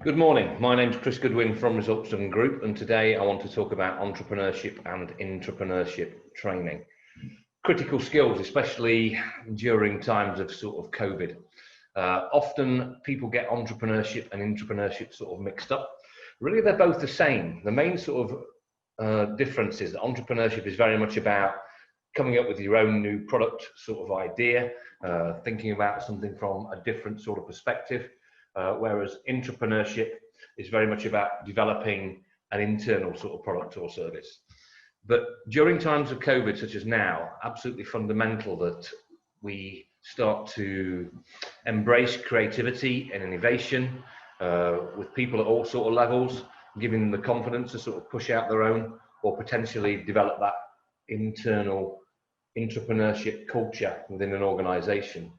Good morning. My name's Chris Goodwin from Results Driven Group, and today I want to talk about entrepreneurship and intrapreneurship training. Critical skills, especially during times of sort of COVID. Often people get entrepreneurship and intrapreneurship sort of mixed up. Really, they're both the same. The main sort of difference is that entrepreneurship is very much about coming up with your own new product sort of idea, thinking about something from a different sort of perspective. Whereas intrapreneurship is very much about developing an internal sort of product or service. But during times of COVID, such as now, absolutely fundamental that we start to embrace creativity and innovation with people at all sort of levels, giving them the confidence to sort of push out their own or potentially develop that internal intrapreneurship culture within an organization.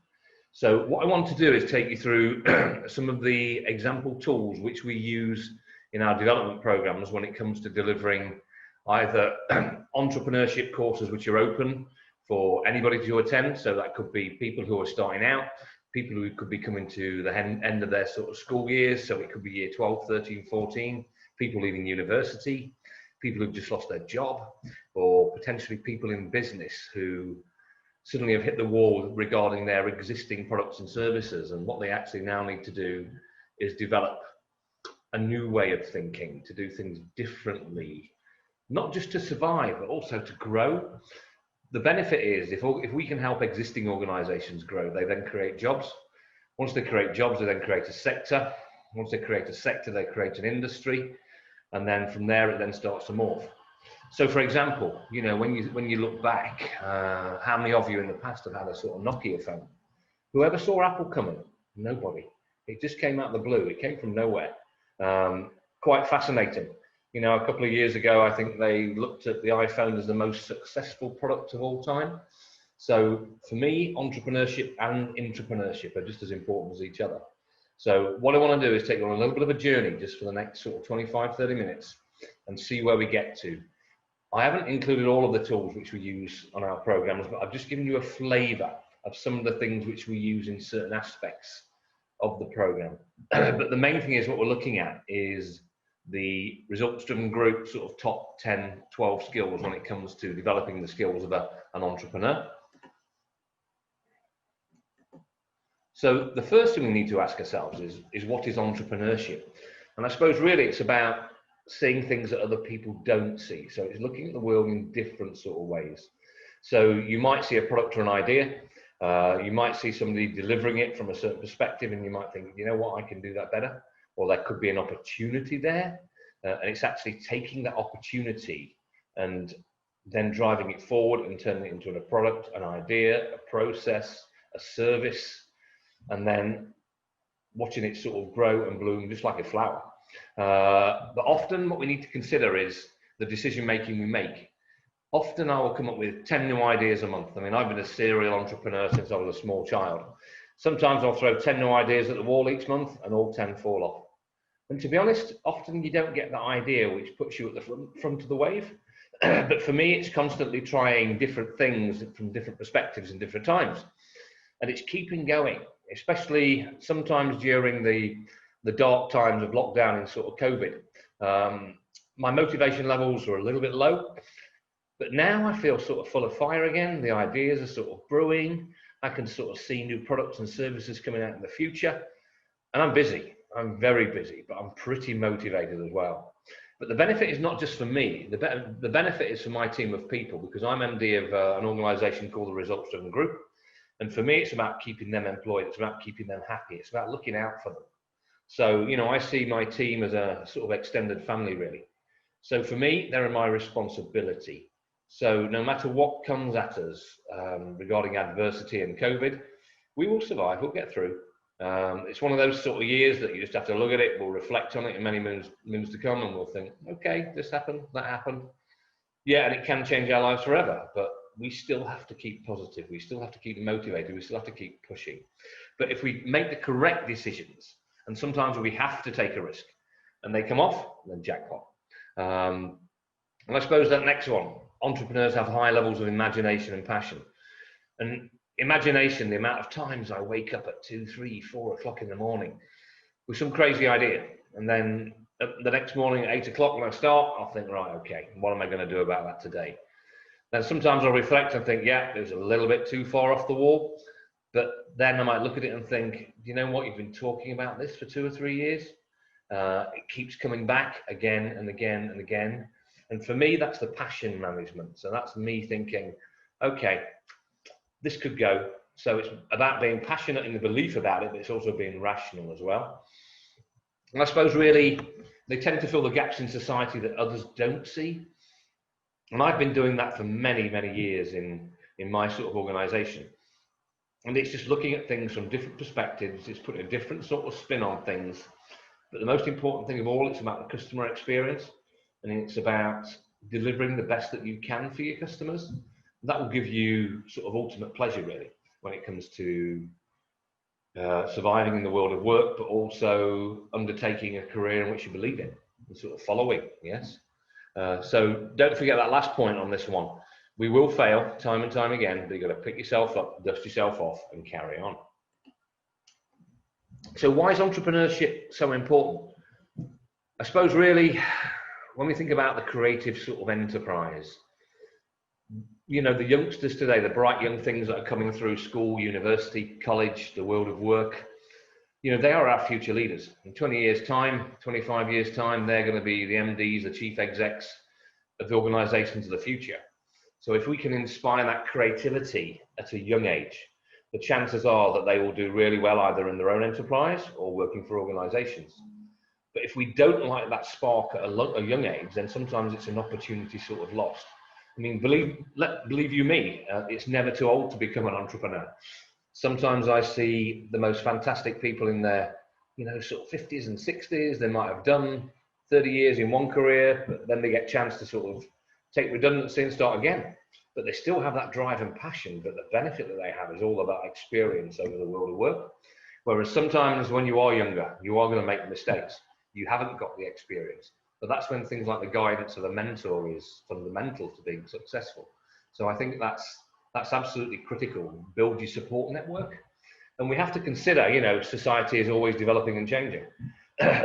So what I want to do is take you through some of the example tools which we use in our development programs when it comes to delivering either entrepreneurship courses which are open for anybody to attend. So that could be people who are starting out, people who could be coming to the end of their sort of school years. So it could be year 12, 13, 14, people leaving university, people who've just lost their job, or potentially people in business who suddenly have hit the wall regarding their existing products and services, and what they actually now need to do is develop a new way of thinking, to do things differently, not just to survive, but also to grow. The benefit is if we can help existing organizations grow, they then create jobs. Once they create jobs, they then create a sector. Once they create a sector, they create an industry. And then from there, it then starts to morph. So, for example, you know, when you look back, how many of you in the past have had a sort of Nokia phone? Whoever saw Apple coming? Nobody. It just came out of the blue. It came from nowhere. Quite fascinating. You know, a couple of years ago, I think they looked at the iPhone as the most successful product of all time. So, for me, entrepreneurship and intrapreneurship are just as important as each other. So, what I want to do is take you on a little bit of a journey just for the next sort of 25, 30 minutes and see where we get to. I haven't included all of the tools which we use on our programs, but I've just given you a flavor of some of the things which we use in certain aspects of the program. But the main thing is what we're looking at is the results-driven group sort of top 10, 12 skills when it comes to developing the skills of an entrepreneur. So the first thing we need to ask ourselves is what is entrepreneurship? And I suppose really it's about seeing things that other people don't see. So it's looking at the world in different sort of ways. So you might see a product or an idea, you might see somebody delivering it from a certain perspective, and you might think, you know what, I can do that better. Or there could be an opportunity there, and it's actually taking that opportunity and then driving it forward and turning it into a product, an idea, a process, a service, and then watching it sort of grow and bloom just like a flower. But often what we need to consider is the decision making we make. Often I will come up with 10 new ideas a month. I mean, I've been a serial entrepreneur since I was a small child. Sometimes I'll throw 10 new ideas at the wall each month and all 10 fall off. And to be honest, often you don't get that idea which puts you at the front of the wave. But for me, it's constantly trying different things from different perspectives and different times. And it's keeping going, especially sometimes during the dark times of lockdown and sort of COVID. My motivation levels were a little bit low, but now I feel sort of full of fire again. The ideas are sort of brewing. I can sort of see new products and services coming out in the future. And I'm busy. I'm very busy, but I'm pretty motivated as well. But the benefit is not just for me. The benefit is for my team of people, because I'm MD of an organization called the Results Driven Group. And for me, it's about keeping them employed. It's about keeping them happy. It's about looking out for them. So, you know, I see my team as a sort of extended family, really. So for me, they're my responsibility. So no matter what comes at us regarding adversity and COVID, we will survive, we'll get through. It's one of those sort of years that you just have to look at it, we'll reflect on it in many moons to come, and we'll think, okay, this happened, that happened. Yeah, and it can change our lives forever, but we still have to keep positive. We still have to keep motivated. We still have to keep pushing. But if we make the correct decisions, and sometimes we have to take a risk, and they come off, then jackpot. And I suppose that next one, entrepreneurs have high levels of imagination and passion. And imagination, the amount of times I wake up at 2, 3, 4 o'clock in the morning with some crazy idea. And then the next morning at 8 o'clock when I start, I'll think, right, okay, what am I going to do about that today? Then sometimes I'll reflect and think, yeah, it was a little bit too far off the wall. But then I might look at it and think, do you know what? You've been talking about this for 2 or 3 years. It keeps coming back again and again and again. And for me, that's the passion management. So that's me thinking, okay, this could go. So it's about being passionate in the belief about it, but it's also being rational as well. And I suppose really, they tend to fill the gaps in society that others don't see. And I've been doing that for many, many years in my sort of organization. And it's just looking at things from different perspectives. It's putting a different sort of spin on things. But the most important thing of all, it's about the customer experience. And it's about delivering the best that you can for your customers. That will give you sort of ultimate pleasure, really, when it comes to surviving in the world of work, but also undertaking a career in which you believe in and sort of following, yes? So don't forget that last point on this one. We will fail time and time again, but you've got to pick yourself up, dust yourself off, and carry on. So why is entrepreneurship so important? I suppose really, when we think about the creative sort of enterprise, you know, the youngsters today, the bright young things that are coming through school, university, college, the world of work, you know, they are our future leaders. In 20 years' time, 25 years' time, they're going to be the MDs, the chief execs of the organizations of the future. So if we can inspire that creativity at a young age, the chances are that they will do really well either in their own enterprise or working for organizations. But if we don't light that spark at a young age, then sometimes it's an opportunity sort of lost. I mean, believe you me, it's never too old to become an entrepreneur. Sometimes I see the most fantastic people in their, you know, sort of 50s and 60s. They might have done 30 years in one career, but then they get a chance to sort of take redundancy and start again. But they still have that drive and passion, but the benefit that they have is all about experience over the world of work. Whereas sometimes when you are younger, you are going to make mistakes. You haven't got the experience. But that's when things like the guidance of a mentor is fundamental to being successful. So I think that's absolutely critical. Build your support network. And we have to consider, you know, society is always developing and changing.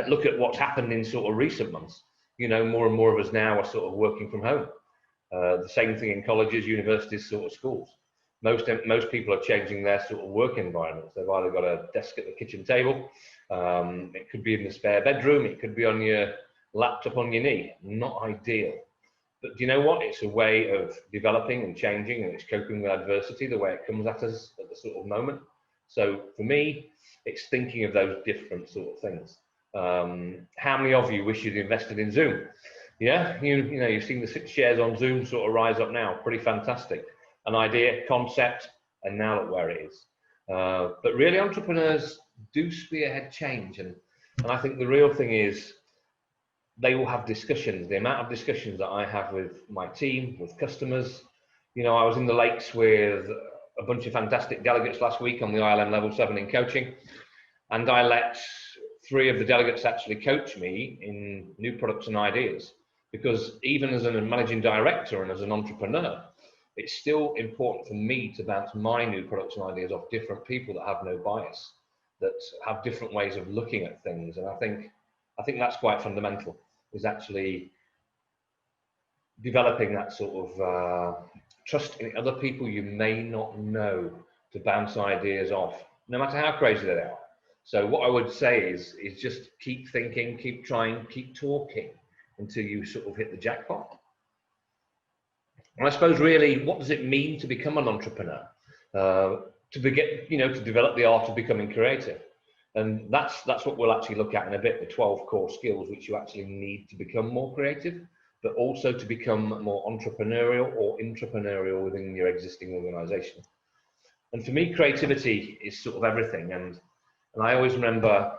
Look at what's happened in sort of recent months. You know, more and more of us now are sort of working from home. The same thing in colleges, universities, sort of schools. Most people are changing their sort of work environments. They've either got a desk at the kitchen table, it could be in the spare bedroom, it could be on your laptop on your knee. Not ideal. But do you know what? It's a way of developing and changing, and it's coping with adversity the way it comes at us at the sort of moment. So for me, it's thinking of those different sort of things. How many of you wish you'd invested in Zoom? Yeah, you know, you've seen the 6 shares on Zoom sort of rise up now. Pretty fantastic. An idea, concept, and now look where it is. But really, entrepreneurs do spearhead change, and I think the real thing is they will have discussions. The amount of discussions that I have with my team, with customers. You know, I was in the Lakes with a bunch of fantastic delegates last week on the ILM Level 7 in coaching, and I let 3 of the delegates actually coach me in new products and ideas, because even as a managing director and as an entrepreneur, it's still important for me to bounce my new products and ideas off different people that have no bias, that have different ways of looking at things. And I think that's quite fundamental, is actually developing that sort of trust in other people you may not know to bounce ideas off, no matter how crazy they are. So what I would say is just keep thinking, keep trying, keep talking until you sort of hit the jackpot. And I suppose really, what does it mean to become an entrepreneur? To develop the art of becoming creative. And that's what we'll actually look at in a bit, the 12 core skills which you actually need to become more creative, but also to become more entrepreneurial or intrapreneurial within your existing organization. And for me, creativity is sort of everything. And I always remember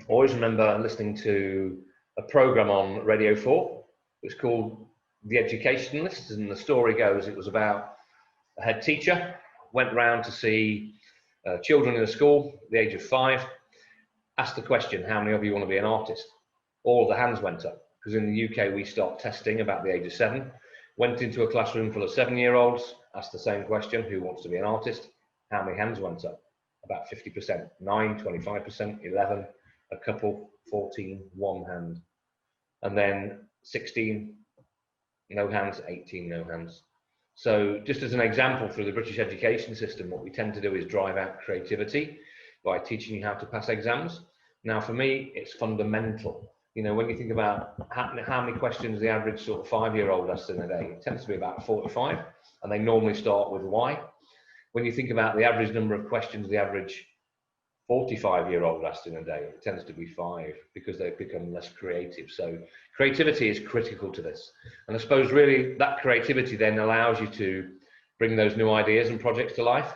listening to a program on Radio 4. It's called The Educationalist, and the story goes, it was about a head teacher went round to see children in a school at the age of 5, asked the question, how many of you want to be an artist? All the hands went up, because in the UK we start testing about the age of 7. Went into a classroom full of 7-year-olds, asked the same question, who wants to be an artist? How many hands went up? About 50%, 9, 25%, 11, a couple, 14, one hand. And then 16, no hands, 18, no hands. So just as an example, through the British education system, what we tend to do is drive out creativity by teaching you how to pass exams. Now, for me, it's fundamental. You know, when you think about how many questions the average sort of 5-year-old asks in a day, it tends to be about 45, and they normally start with why. When you think about the average number of questions the average 45-year-old asks in a day, it tends to be 5, because they've become less creative. So creativity is critical to this. And I suppose really that creativity then allows you to bring those new ideas and projects to life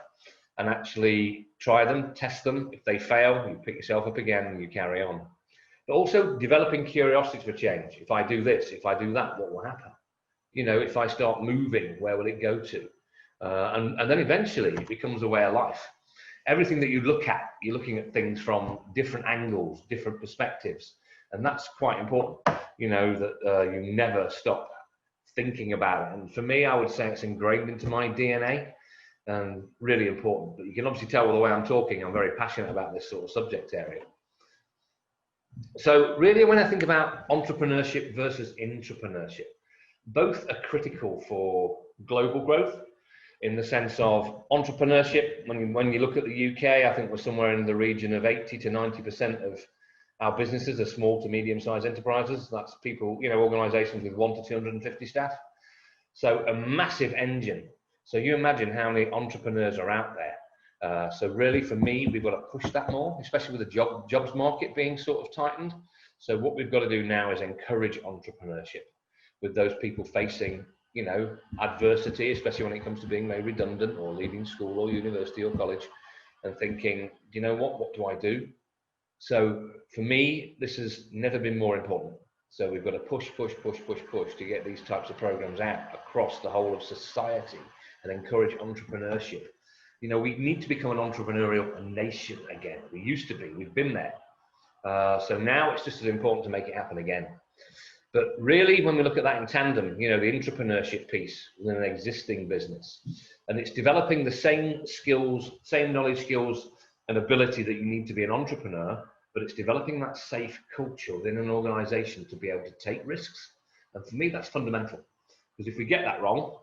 and actually try them, test them. If they fail, you pick yourself up again and you carry on. But also developing curiosity for change. If I do this, if I do that, what will happen? You know, if I start moving, where will it go to? And then eventually it becomes a way of life. Everything that you look at, you're looking at things from different angles, different perspectives. And that's quite important, you know, that you never stop thinking about it. And for me, I would say it's ingrained into my DNA and really important. But you can obviously tell by the way I'm talking, I'm very passionate about this sort of subject area. So really, when I think about entrepreneurship versus intrapreneurship, both are critical for global growth, in the sense of entrepreneurship. When you look at the UK, I think we're somewhere in the region of 80 to 90% of our businesses are small to medium-sized enterprises. That's people, you know, organizations with 1 to 250 staff. So a massive engine. So you imagine how many entrepreneurs are out there. So really, for me, we've got to push that more, especially with the jobs market being sort of tightened. So what we've got to do now is encourage entrepreneurship with those people facing, you know, adversity, especially when it comes to being made redundant or leaving school or university or college, and thinking, you know what do I do? So for me, this has never been more important. So we've got to push to get these types of programs out across the whole of society and encourage entrepreneurship. You know, we need to become an entrepreneurial nation again. We used to be, we've been there. So now it's just as important to make it happen again. But really, when we look at that in tandem, you know, the intrapreneurship piece within an existing business, and it's developing the same skills, same knowledge, skills, and ability that you need to be an entrepreneur, but it's developing that safe culture within an organization to be able to take risks. And for me, that's fundamental, because if we get that wrong,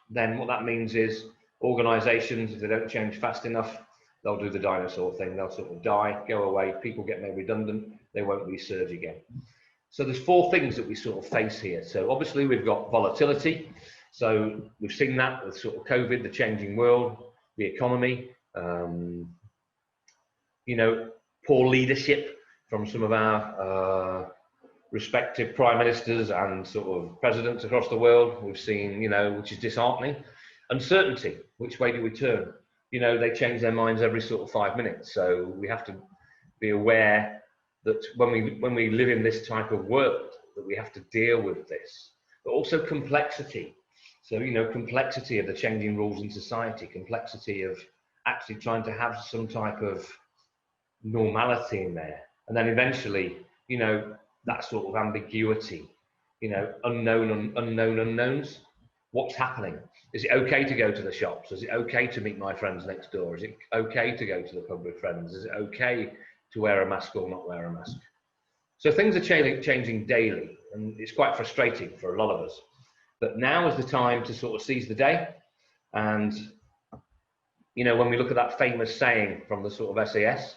then what that means is organizations, if they don't change fast enough, they'll do the dinosaur thing. They'll sort of die, go away, people get made redundant, they won't resurge again. So there's 4 things that we sort of face here. So obviously we've got volatility. So we've seen that with sort of COVID, the changing world, the economy, you know, poor leadership from some of our respective prime ministers and sort of presidents across the world. We've seen, you know, which is disheartening. Uncertainty, which way do we turn? You know, they change their minds every sort of 5 minutes. So we have to be aware that when we live in this type of world, that we have to deal with this. But also complexity. So, you know, complexity of the changing rules in society, complexity of actually trying to have some type of normality in there. And then eventually, you know, that sort of ambiguity, you know, unknown unknowns. What's happening? Is it okay to go to the shops? Is it okay to meet my friends next door? Is it okay to go to the pub with friends? Is it okay to wear a mask or not wear a mask? So things are changing daily, and it's quite frustrating for a lot of us. But now is the time to sort of seize the day. And, you know, when we look at that famous saying from the sort of SAS,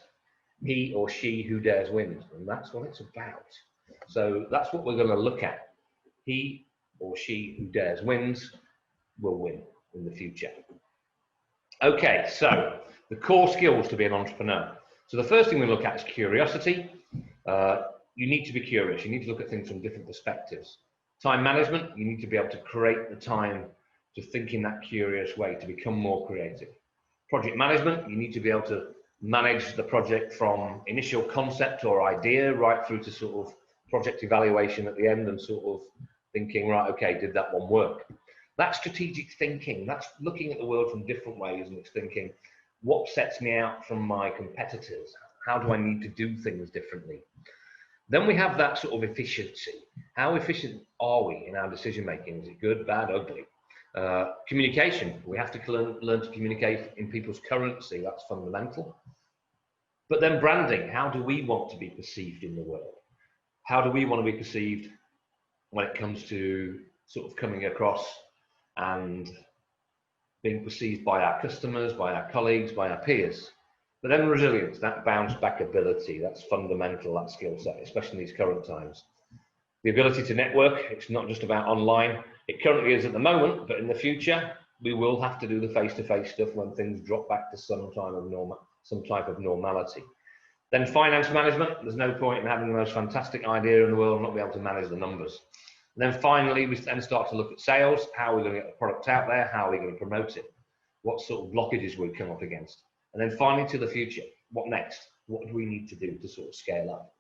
he or she who dares wins, and that's what it's about. So that's what we're going to look at. He or she who dares wins will win in the future. Okay, so the core skills to be an entrepreneur. So the first thing we look at is curiosity. You need to be curious. You need to look at things from different perspectives. Time management, you need to be able to create the time to think in that curious way, to become more creative. Project management, you need to be able to manage the project from initial concept or idea right through to sort of project evaluation at the end and sort of thinking, right, okay, did that one work? That's strategic thinking. That's looking at the world from different ways, and it's thinking, what sets me out from my competitors? How do I need to do things differently? Then we have that sort of efficiency. How efficient are we in our decision making? Is it good, bad, ugly? Communication. We have to learn to communicate in people's currency. That's fundamental. But then branding, how do we want to be perceived in the world? How do we want to be perceived when it comes to sort of coming across and being perceived by our customers, by our colleagues, by our peers? But then resilience, that bounce back ability, that's fundamental, that skill set, especially in these current times. The ability to network, it's not just about online. It currently is at the moment, but in the future, we will have to do the face-to-face stuff when things drop back to some type of normality. Then finance management, there's no point in having the most fantastic idea in the world and not be able to manage the numbers. And then finally, we then start to look at sales. How are we going to get the product out there? How are we going to promote it? What sort of blockages will we come up against? And then finally, to the future, what next? What do we need to do to sort of scale up?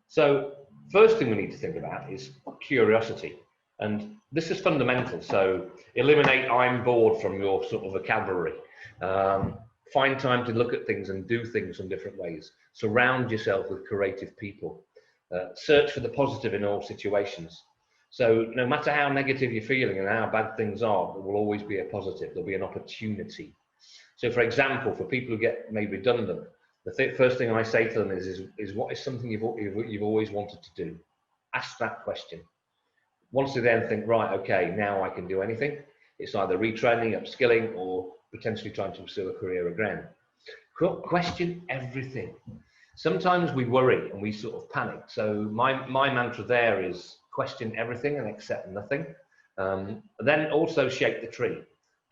So first thing we need to think about is curiosity. And this is fundamental. So eliminate "I'm bored" from your sort of vocabulary. Find time to look at things and do things in different ways. Surround yourself with creative people. Search for the positive in all situations. So no matter how negative you're feeling and how bad things are, there will always be a positive. There'll be an opportunity. So for example, for people who get made redundant, the first thing I say to them is what is something you've always wanted to do? Ask that question. Once they then think, right, okay, now I can do anything, it's either retraining, upskilling, or potentially trying to pursue a career again. Question everything. Sometimes we worry and we sort of panic. So my mantra there is question everything and accept nothing. Then also shake the tree.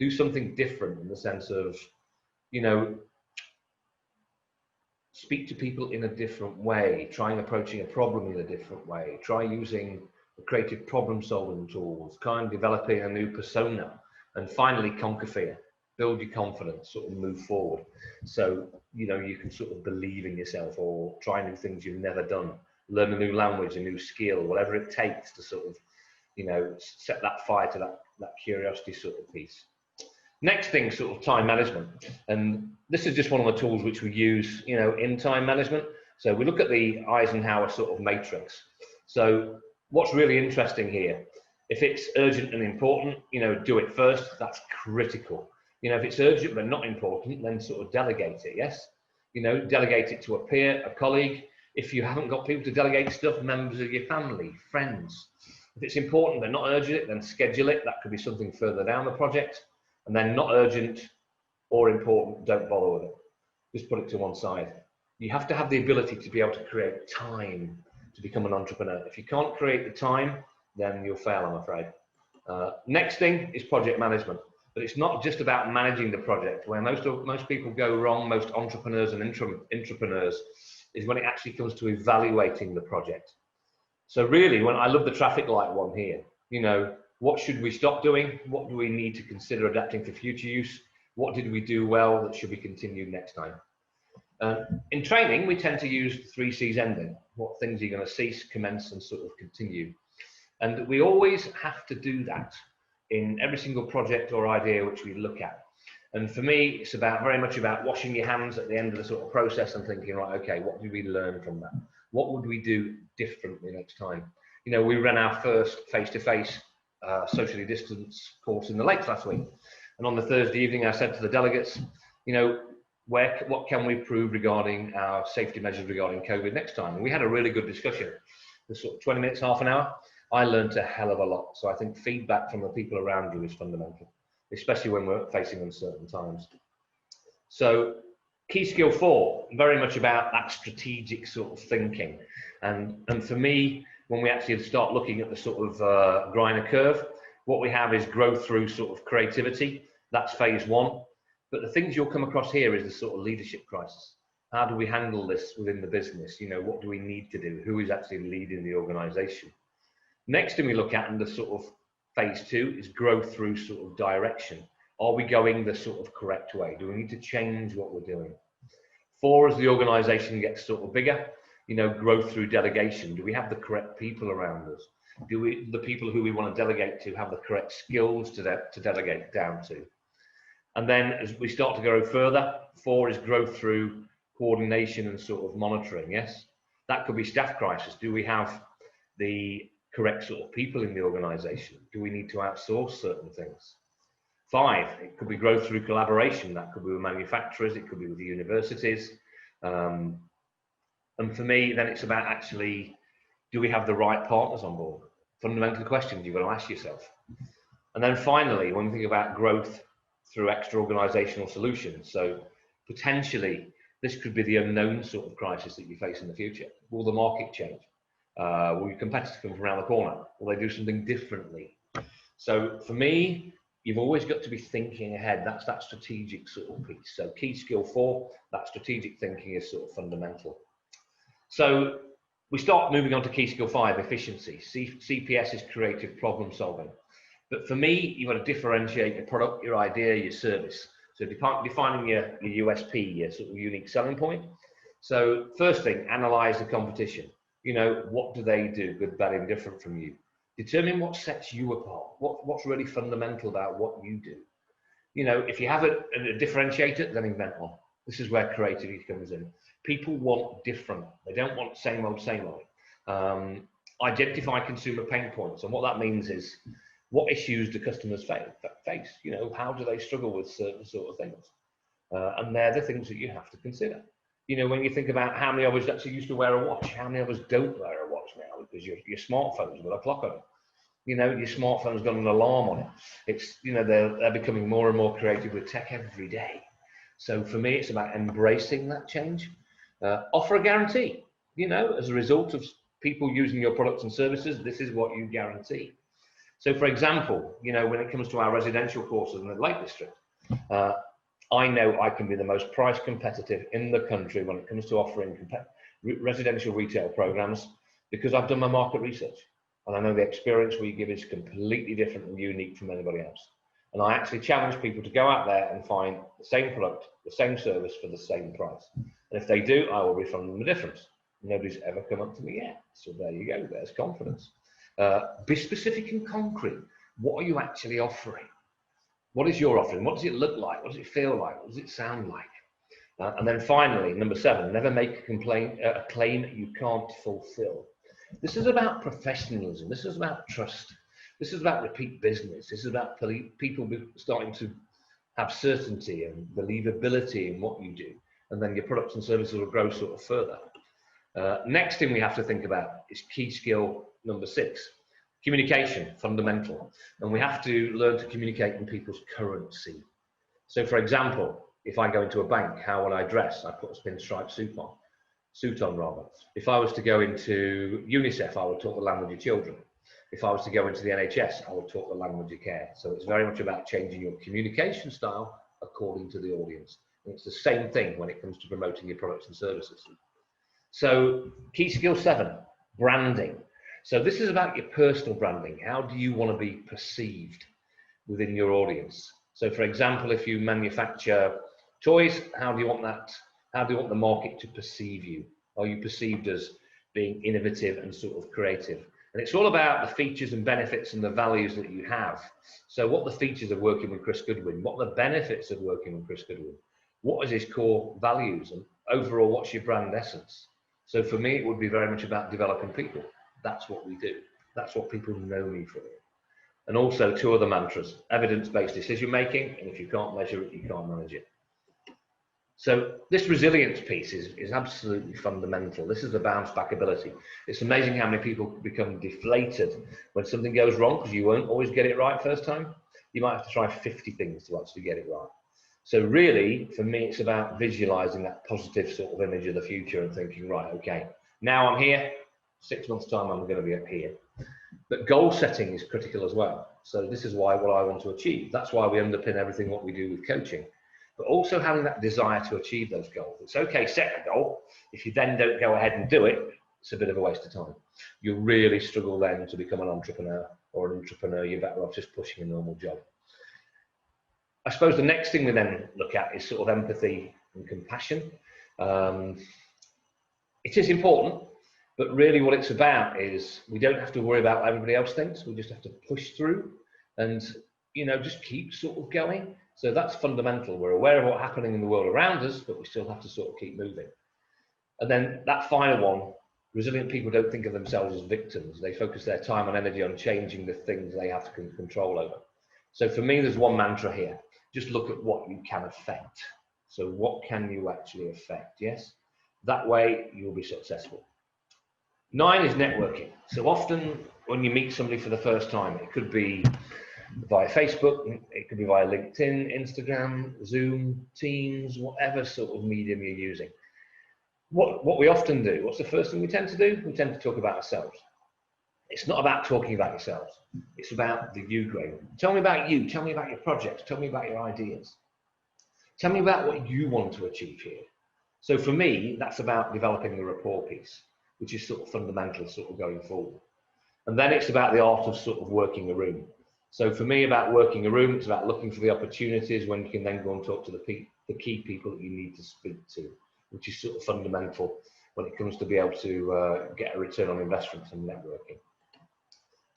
Do something different in the sense of, you know, speak to people in a different way, trying approaching a problem in a different way, try using creative problem solving tools, kind of developing a new persona, and finally conquer fear. Build your confidence, sort of move forward. So, you know, you can sort of believe in yourself or try new things you've never done, learn a new language, a new skill, whatever it takes to sort of, you know, set that fire to that curiosity sort of piece. Next thing, sort of time management. And this is just one of the tools which we use, you know, in time management. So we look at the Eisenhower sort of matrix. So what's really interesting here, if it's urgent and important, you know, do it first. That's critical. You know, if it's urgent but not important, then sort of delegate it, yes? You know, delegate it to a peer, a colleague. If you haven't got people to delegate stuff, members of your family, friends. If it's important but not urgent, then schedule it. That could be something further down the project. And then not urgent or important, don't bother with it. Just put it to one side. You have to have the ability to be able to create time to become an entrepreneur. If you can't create the time, then you'll fail, I'm afraid. Next thing is project management. But it's not just about managing the project. Where most people go wrong, most entrepreneurs and intrapreneurs, is when it actually comes to evaluating the project. So really, when I love the traffic light one here, you know, what should we stop doing? What do we need to consider adapting for future use? What did we do well that should be continued next time? In training, we tend to use the 3 C's ending. What things are you going to cease, commence, and sort of continue? And we always have to do that in every single project or idea which we look at. And for me, it's very much about washing your hands at the end of the sort of process and thinking, right, okay, what did we learn from that? What would we do differently next time? You know, we ran our first face-to-face socially distanced course in the Lakes last week. And on the Thursday evening, I said to the delegates, you know, what can we prove regarding our safety measures regarding COVID next time? And we had a really good discussion. The sort of 20 minutes, half an hour. I learned a hell of a lot. So I think feedback from the people around you is fundamental, especially when we're facing uncertain times. So key skill 4, very much about that strategic sort of thinking. And for me, when we actually start looking at the sort of Griner curve, what we have is growth through sort of creativity. That's phase 1. But the things you'll come across here is the sort of leadership crisis. How do we handle this within the business? You know, what do we need to do? Who is actually leading the organization? Next thing we look at in the sort of phase 2 is growth through sort of direction. Are we going the sort of correct way? Do we need to change what we're doing? 4, as the organization gets sort of bigger, you know, growth through delegation. Do we have the correct people around us? Do the people who we want to delegate to have the correct skills to delegate down to? And then as we start to go further, 4 is growth through coordination and sort of monitoring, yes? That could be staff crisis. Do we have the correct sort of people in the organization? Do we need to outsource certain things? 5, it could be growth through collaboration. That could be with manufacturers, it could be with the universities. And for me, then it's about actually, do we have the right partners on board? Fundamental questions you've got to ask yourself. And then finally, when we think about growth through extra organizational solutions, so potentially this could be the unknown sort of crisis that you face in the future. Will the market change? Will your competitors come from around the corner? Will they do something differently? So for me, you've always got to be thinking ahead. That's that strategic sort of piece. So key skill 4, that strategic thinking is sort of fundamental. So we start moving on to key skill 5, efficiency. CPS is creative problem solving. But for me, you've got to differentiate your product, your idea, your service. So defining your USP, your sort of unique selling point. So first thing, analyze the competition. You know, what do they do, good, bad, and different from you? Determine what sets you apart. What's really fundamental about what you do. You know, if you have a differentiator, then invent one. This is where creativity comes in. People want different. They don't want same old, same old. Identify consumer pain points. And what that means is, what issues do customers face? You know, how do they struggle with certain sort of things? And they're the things that you have to consider. You know, when you think about how many of us actually used to wear a watch, how many of us don't wear a watch now because your smartphone's got a clock on it. You know, your smartphone's got an alarm on it. It's, you know, they're becoming more and more creative with tech every day. So for me, it's about embracing that change. Offer a guarantee. You know, as a result of people using your products and services, this is what you guarantee. So for example, you know, when it comes to our residential courses in the Lake District, I know I can be the most price competitive in the country when it comes to offering residential retail programs, because I've done my market research and I know the experience we give is completely different and unique from anybody else. And I actually challenge people to go out there and find the same product, the same service for the same price. And if they do, I will refund them the difference. Nobody's ever come up to me yet. So there you go, there's confidence. Be specific and concrete. What are you actually offering? What is your offering? What does it look like? What does it feel like? What does it sound like? And then finally, number 7, never make a claim you can't fulfill. This is about professionalism. This is about trust. This is about repeat business. This is about people starting to have certainty and believability in what you do. And then your products and services will grow sort of further. Next thing we have to think about is key skill number 6. Communication, fundamental. And we have to learn to communicate in people's currency. So for example, if I go into a bank, how would I dress? I put a pinstripe suit on rather. If I was to go into UNICEF, I would talk the language of children. If I was to go into the NHS, I would talk the language of care. So it's very much about changing your communication style according to the audience. And it's the same thing when it comes to promoting your products and services. So key skill 7, branding. So this is about your personal branding. How do you want to be perceived within your audience? So for example, if you manufacture toys, how do you want the market to perceive you? Are you perceived as being innovative and sort of creative? And it's all about the features and benefits and the values that you have. So what are the features of working with Chris Goodwin? What are the benefits of working with Chris Goodwin? What is his core values? And overall, what's your brand essence? So for me, it would be very much about developing people. That's what we do. That's what people know me for. And also 2 other mantras: evidence-based decision making, and if you can't measure it, you can't manage it. So this resilience piece is absolutely fundamental. This is the bounce back ability. It's amazing how many people become deflated when something goes wrong because you won't always get it right first time. You might have to try 50 things to actually get it right. So really, for me, it's about visualizing that positive sort of image of the future and thinking, right, okay, now I'm here, 6 months time, I'm going to be up here. But goal setting is critical as well. So this is what I want to achieve. That's why we underpin everything what we do with coaching, but also having that desire to achieve those goals. It's okay, set a goal. If you then don't go ahead and do it, it's a bit of a waste of time. You'll really struggle then to become an entrepreneur, or an entrepreneur, you're better off just pushing a normal job. I suppose the next thing we then look at is sort of empathy and compassion. It is important, but really what it's about is we don't have to worry about what everybody else thinks. We just have to push through and, you know, just keep sort of going. So that's fundamental. We're aware of what's happening in the world around us, but we still have to sort of keep moving. And then that final one, resilient people don't think of themselves as victims. They focus their time and energy on changing the things they have to control over. So for me, there's one mantra here. Just look at what you can affect. So what can you actually affect? Yes. That way you'll be successful. 9 is networking. So often when you meet somebody for the first time, it could be via Facebook, it could be via LinkedIn, Instagram, Zoom, Teams, whatever sort of medium you're using. What we often do, what's the first thing we tend to do? We tend to talk about ourselves. It's not about talking about yourselves. It's about the you, Graham. Tell me about you. Tell me about your projects. Tell me about your ideas. Tell me about what you want to achieve here. So for me, that's about developing the rapport piece, which is sort of fundamental sort of going forward. And then it's about the art of sort of working a room. So for me, about working a room, it's about looking for the opportunities when you can then go and talk to the key people that you need to speak to, which is sort of fundamental when it comes to be able to get a return on investment and networking.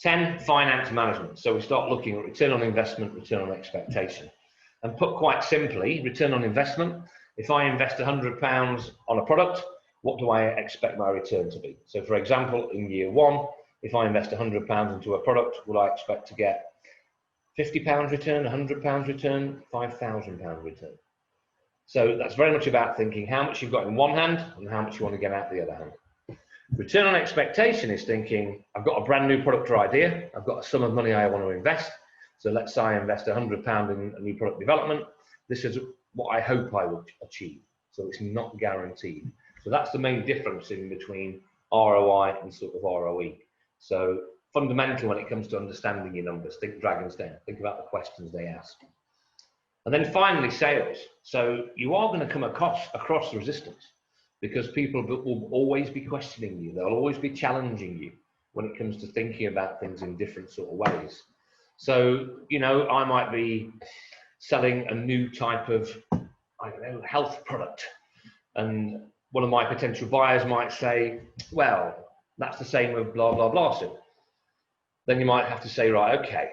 10, finance management. So we start looking at return on investment, return on expectation. And put quite simply, return on investment, if I invest £100 on a product, what do I expect my return to be? So for example, in year 1, if I invest £100 into a product, will I expect to get £50 return, £100 return, £5,000 return? So that's very much about thinking how much you've got in one hand and how much you want to get out the other hand. Return on expectation is thinking, I've got a brand new product or idea, I've got a sum of money I want to invest. So let's say I invest £100 in a new product development. This is what I hope I will achieve. So it's not guaranteed. So that's the main difference in between ROI and sort of ROE. So fundamentally, when it comes to understanding your numbers, think Dragon's Den, think about the questions they ask. And then finally, sales. So you are going to come across resistance because people will always be questioning you. They'll always be challenging you when it comes to thinking about things in different sort of ways. So, you know, I might be selling a new type of, I don't know, health product. And one of my potential buyers might say, well, that's the same with blah, blah, blah soup. Then you might have to say, right, okay,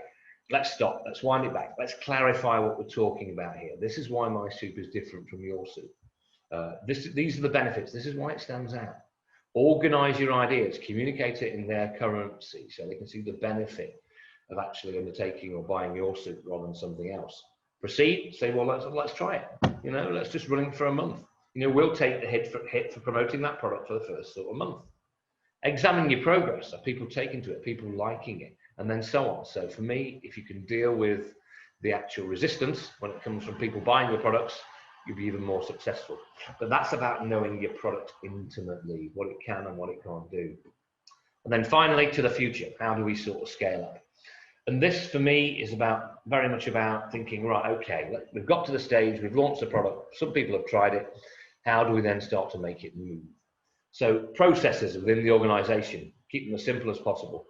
let's stop. Let's wind it back. Let's clarify what we're talking about here. This is why my soup is different from your soup. These are the benefits. This is why it stands out. Organize your ideas, communicate it in their currency so they can see the benefit of actually undertaking or buying your soup rather than something else. Proceed, say, well, let's try it. You know, let's just run it for a month. You know, we'll take the hit for promoting that product for the first sort of month. Examine your progress. Are people taking to it? People liking it? And then so on. So for me, if you can deal with the actual resistance when it comes from people buying your products, you'll be even more successful. But that's about knowing your product intimately, what it can and what it can't do. And then finally, to the future, how do we sort of scale up? And this for me is very much about thinking, right, okay, we've got to the stage, we've launched a product, some people have tried it. How do we then start to make it move? So processes within the organization, keep them as simple as possible.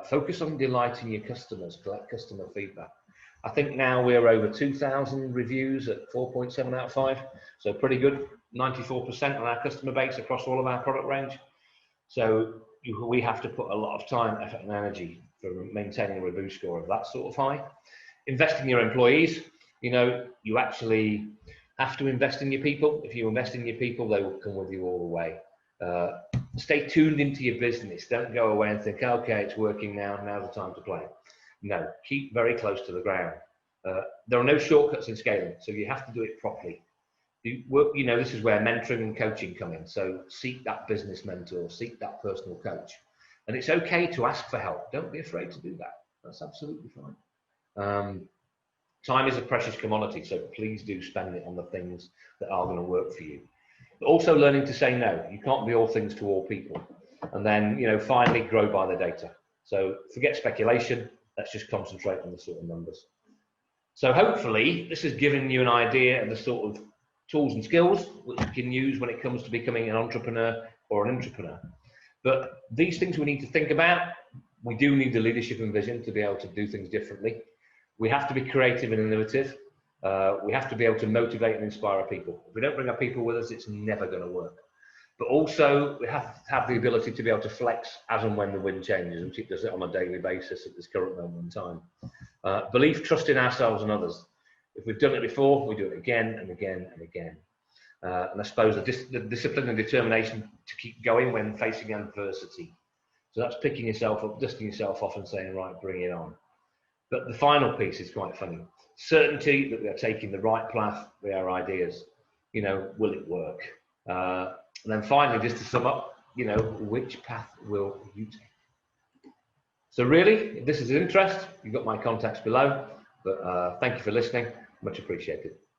Focus on delighting your customers, collect customer feedback. I think now we're over 2,000 reviews at 4.7 out of 5. So pretty good, 94% on our customer base across all of our product range. So we have to put a lot of time, effort and energy for maintaining a review score of that sort of high. Invest in your employees. You know, you actually have to invest in your people. If you invest in your people, they will come with you all the way. Stay tuned into your business. Don't go away and think, okay, it's working now, now's the time to play. No, keep very close to the ground. There are no shortcuts in scaling, so you have to do it properly. You know, this is where mentoring and coaching come in. So seek that business mentor, seek that personal coach. And it's okay to ask for help. Don't be afraid to do that. That's absolutely fine. Time is a precious commodity, so please do spend it on the things that are going to work for you. But also learning to say no. You can't be all things to all people. And then, you know, finally grow by the data. So forget speculation. Let's just concentrate on the sort of numbers. So hopefully this has given you an idea of the sort of tools and skills which you can use when it comes to becoming an entrepreneur or an intrapreneur. But these things we need to think about. We do need the leadership and vision to be able to do things differently. We have to be creative and innovative. We have to be able to motivate and inspire our people. If we don't bring our people with us, it's never going to work. But also, we have to have the ability to be able to flex as and when the wind changes, and it does it on a daily basis at this current moment in time. Belief, trust in ourselves and others. If we've done it before, we do it again and again and again. And I suppose the discipline and determination to keep going when facing adversity. So that's picking yourself up, dusting yourself off and saying, right, bring it on. But the final piece is quite funny. Certainty that we are taking the right path with our ideas. You know, will it work? And then finally, just to sum up, which path will you take? So really, if this is of interest, you've got my contacts below. But thank you for listening. Much appreciated.